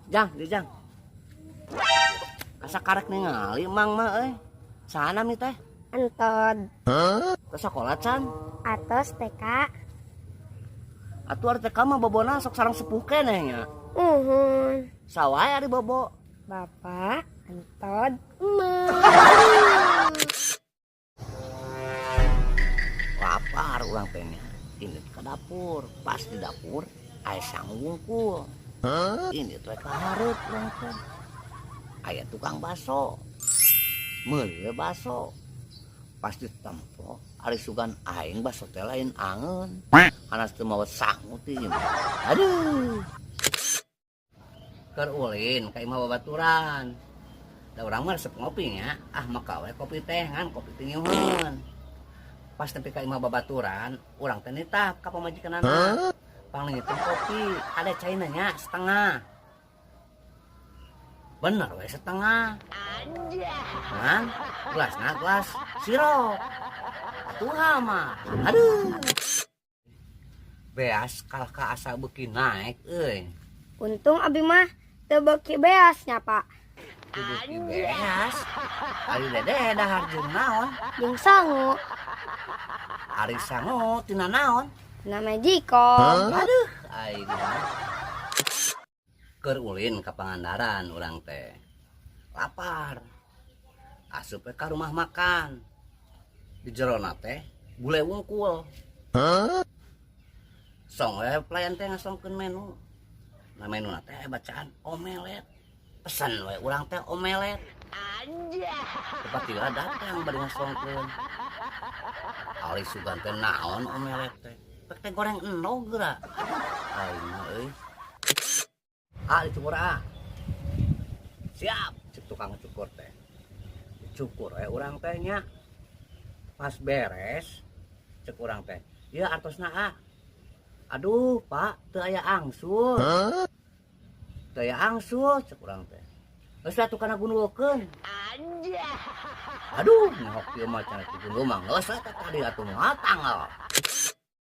Jang, di Jang. Asa karek ningali emang mah Sana mi teh? Entod Ke sekolah can. atos TK. Atuh ari teh mah bobona sok sareng sepuh keneh nya. Uhun. Sawae ari bobo. Bapak, entod, emak. Lapar urang teh nya. Ini ke dapur, pas di dapur aya sang wungkul. Ini teh kahareup urang teh. Aya tukang baso. Meuli baso. Pas ditempo ari sugan aing baso teh lain angeun. Hanas teu mawa sangu teh ieu. Aduh. Keur ulin ka imah babaturan. Da urang mah resep ngopi nya. Ah maka we kopi teh ngan kopi teh nyeuheun. Pas nepi ka imah babaturan, urang teh nitah ka pamajikanana. Panglingitun kopi, ada caina nya setengah. Bener we setengah. Kan? Gelasna gelas sirop. Atuh mah. Aduh. Beas kalah ka asa beuki naik euy. Untung abi mah teu beuki beasnya, Pak. Beuki beas. Ari dede dahar jeung naon? Jeung sangu Ari sangu tina naon? na Magicom. Aduh, aing mah. Keur ulin ka Pangandaran urang teh. Lapar. Asup we ka rumah makan. Di jerona teh bule wungkul. Song we pelayan teh ngasongkeun menu. Nah menuna teh bacaan omelet. Pesan we urang teh omelet. Tiba-tiba datang bari ngasongkeun. Ali sugan teh naon omelet teh? Pek teh goreng endog geura. Aing mah euy. Dicukur Siap, cek tukang cukur teh. Cukur urang teh nya. Pas beres, cek urang teh. Ieu artosna Aduh, Pak, teu aya angsul. Teu aya angsul, cek urang teh. Geus atuh kana gundukeun. Aduh, nyok ieu mah cenah digunduh mah geus eta tadi atuh moal tanggal.